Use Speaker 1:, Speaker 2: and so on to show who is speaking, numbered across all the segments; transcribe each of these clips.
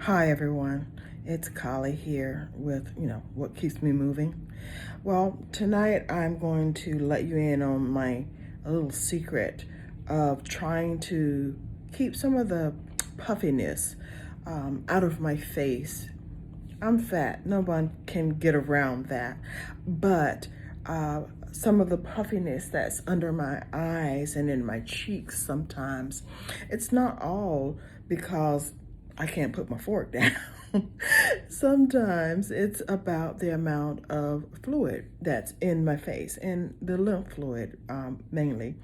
Speaker 1: Hi everyone, it's Kali here with, what keeps me moving. Well, tonight I'm going to let you in on a little secret of trying to keep some of the puffiness out of my face. I'm fat, no one can get around that, but some of the puffiness that's under my eyes and in my cheeks sometimes, it's not all because I can't put my fork down. Sometimes it's about the amount of fluid that's in my face and the lymph fluid mainly.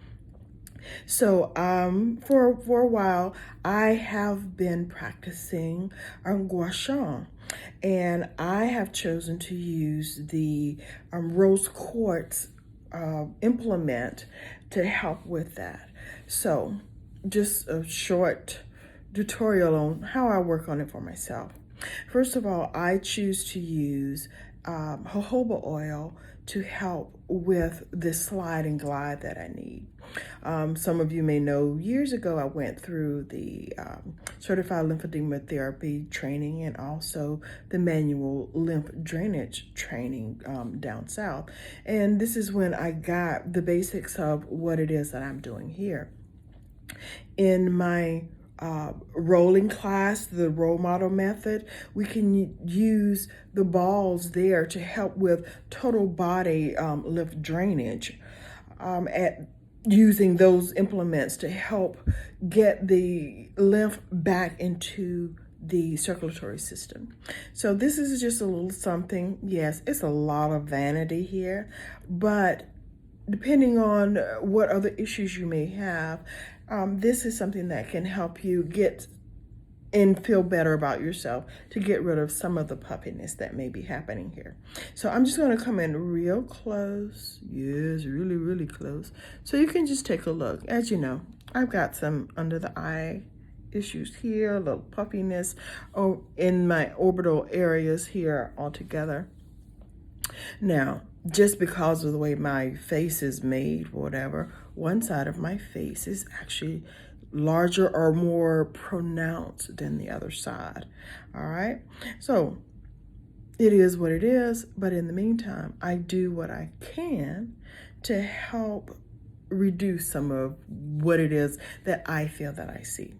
Speaker 1: So for a while, I have been practicing gua sha, and I have chosen to use the rose quartz implement to help with that. So just a short tutorial on how I work on it for myself. First of all, I choose to use jojoba oil to help with this slide and glide that I need. Some of you may know years ago I went through the certified lymphedema therapy training and also the manual lymph drainage training down south. And this is when I got the basics of what it is that I'm doing here. In my rolling class, the role model method, we can use the balls there to help with total body lymph drainage at using those implements to help get the lymph back into the circulatory system. So this is just a little something. Yes, it's a lot of vanity here, but depending on what other issues you may have, this is something that can help you get and feel better about yourself to get rid of some of the puffiness that may be happening here. So I'm just going to come in real close. Yes, really, really close. So you can just take a look. As you know, I've got some under the eye issues here, a little puffiness in my orbital areas here altogether. Now, just because of the way my face is made, whatever, one side of my face is actually larger or more pronounced than the other side. All right. So it is what it is. But in the meantime, I do what I can to help reduce some of what it is that I feel that I see.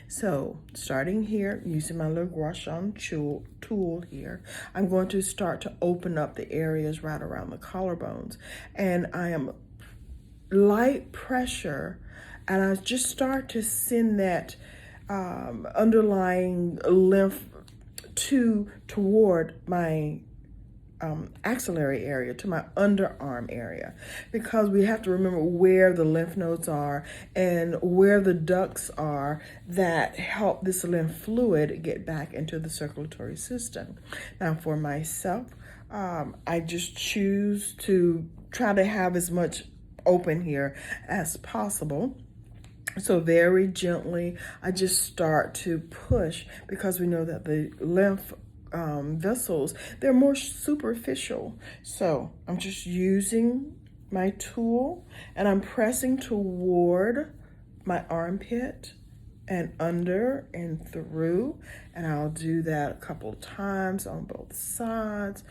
Speaker 1: So starting here, using my little gua sha tool here, I'm going to start to open up the areas right around the collarbones. And I am light pressure, and I just start to send that underlying lymph toward my axillary area, to my underarm area, because we have to remember where the lymph nodes are and where the ducts are that help this lymph fluid get back into the circulatory system. Now for myself, I just choose to try to have as much open here as possible. So very gently, I just start to push, because we know that the lymph vessels, they're more superficial. So I'm just using my tool and I'm pressing toward my armpit and under and through, and I'll do that a couple of times on both sides,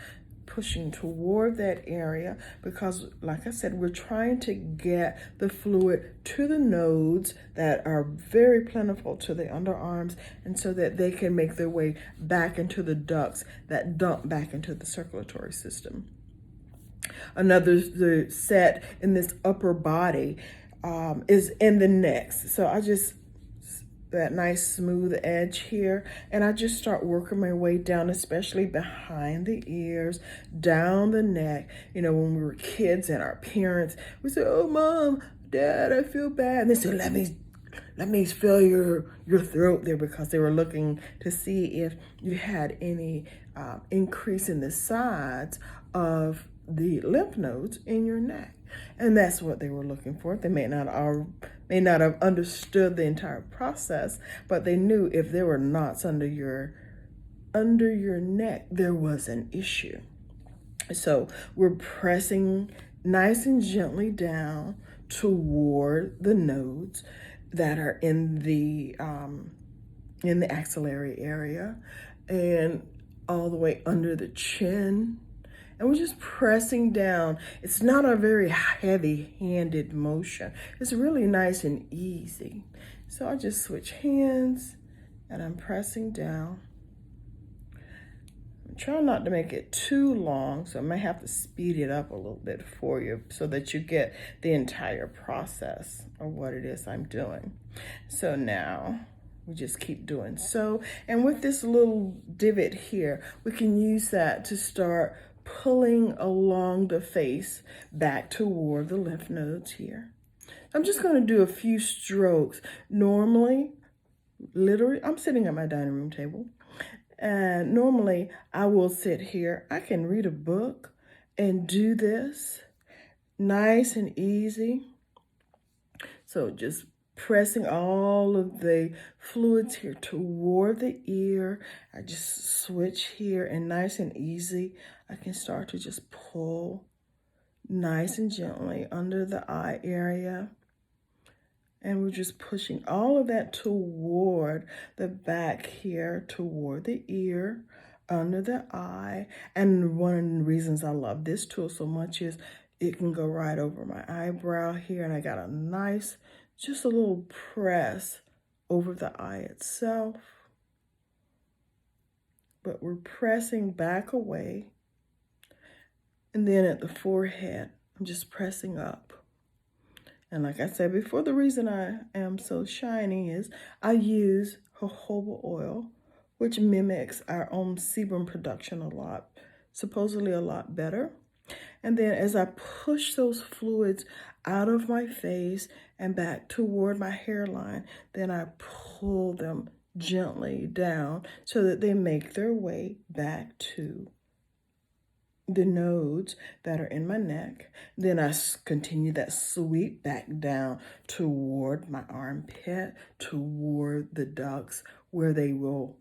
Speaker 1: pushing toward that area, because like I said, we're trying to get the fluid to the nodes that are very plentiful to the underarms, and so that they can make their way back into the ducts that dump back into the circulatory system. Another set in this upper body is in the neck. So I just that nice smooth edge here, and I just start working my way down, especially behind the ears, down the neck. You know, when we were kids and our parents, we said, "Oh, Mom, Dad, I feel bad," and they said, let me feel your throat there," because they were looking to see if you had any increase in the size of the lymph nodes in your neck. And that's what they were looking for. They may not have understood the entire process, but they knew if there were knots under your neck, there was an issue. So we're pressing nice and gently down toward the nodes that are in the in the axillary area and all the way under the chin. And we're just pressing down. It's not a very heavy-handed motion. It's really nice and easy. So I just switch hands and I'm pressing down. I'm trying not to make it too long, so I might have to speed it up a little bit for you so that you get the entire process of what it is I'm doing. So now we just keep doing so. And with this little divot here, we can use that to start pulling along the face back toward the lymph nodes here. I'm just going to do a few strokes. Normally, literally, I'm sitting at my dining room table. And normally I will sit here. I can read a book and do this nice and easy. So just pressing all of the fluids here toward the ear. I just switch here and nice and easy, I can start to just pull nice and gently under the eye area. And we're just pushing all of that toward the back here, toward the ear, under the eye. And one of the reasons I love this tool so much is it can go right over my eyebrow here. And I got a nice, just a little press over the eye itself. But we're pressing back away. And then at the forehead, I'm just pressing up. And like I said before, the reason I am so shiny is I use jojoba oil, which mimics our own sebum production a lot, supposedly a lot better. And then as I push those fluids out of my face and back toward my hairline, then I pull them gently down so that they make their way back to the nodes that are in my neck. Then I continue that sweep back down toward my armpit, toward the ducts where they will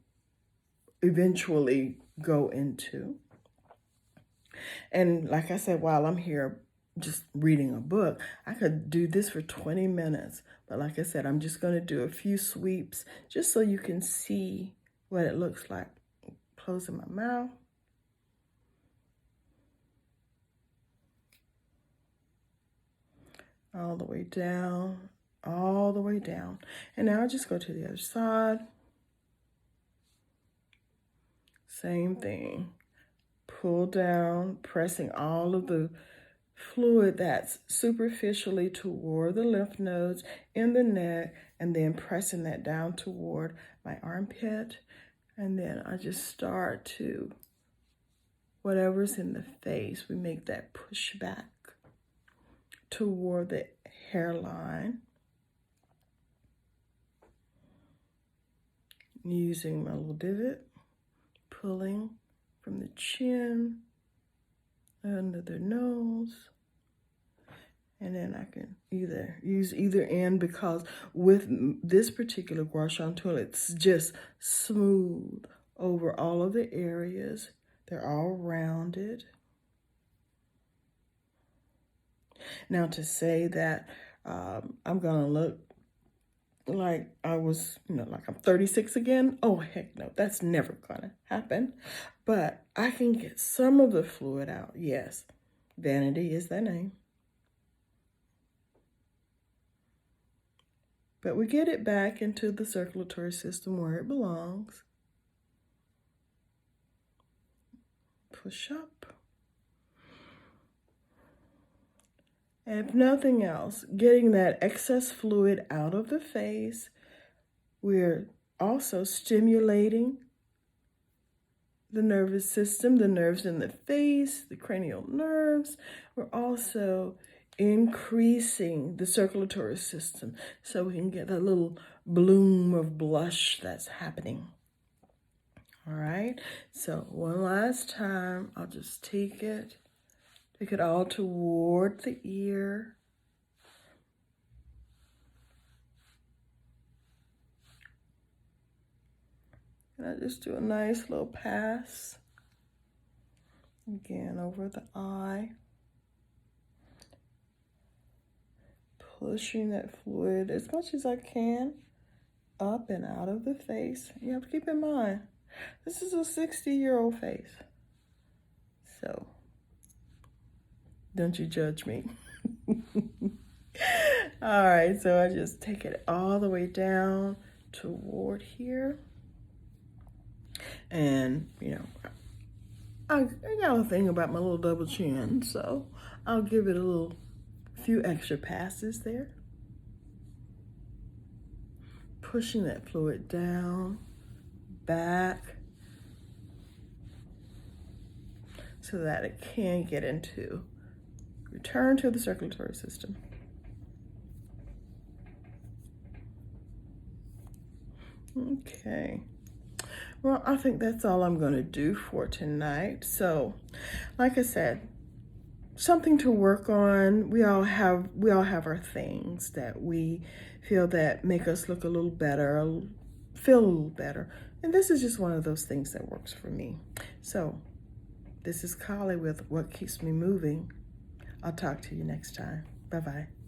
Speaker 1: eventually go into. And like I said, while I'm here just reading a book, I could do this for 20 minutes. But like I said, I'm just going to do a few sweeps just so you can see what it looks like. Closing my mouth. All the way down, all the way down. And now I just go to the other side. Same thing. Pull down, pressing all of the fluid that's superficially toward the lymph nodes in the neck, and then pressing that down toward my armpit. And then I just start to, whatever's in the face, we make that push back toward the hairline, using my little divot, pulling from the chin, under the nose, and then I can use either end, because with this particular gua sha tool, it's just smooth over all of the areas. They're all rounded. Now to say that I'm gonna look like I was, like I'm 36 again, oh heck no, that's never gonna happen. But I can get some of the fluid out, yes. Vanity is the name. But we get it back into the circulatory system where it belongs. Push up. And if nothing else, getting that excess fluid out of the face, we're also stimulating the nervous system, the nerves in the face, the cranial nerves. We're also increasing the circulatory system so we can get that little bloom of blush that's happening. All right, so one last time, I'll just take it all toward the ear. And I just do a nice little pass. Again, over the eye. Pushing that fluid as much as I can up and out of the face. You have to keep in mind, this is a 60-year-old face. So, don't you judge me. All right, so I just take it all the way down toward here. And, you know, I got a thing about my little double chin, so I'll give it a few extra passes there. Pushing that fluid down, back, so that it can get into, return to the circulatory system. Okay. Well, I think that's all I'm going to do for tonight. So, like I said, something to work on. We all have our things that we feel that make us look a little better, feel a little better. And this is just one of those things that works for me. So, this is Collie with What Keeps Me Moving. I'll talk to you next time. Bye-bye.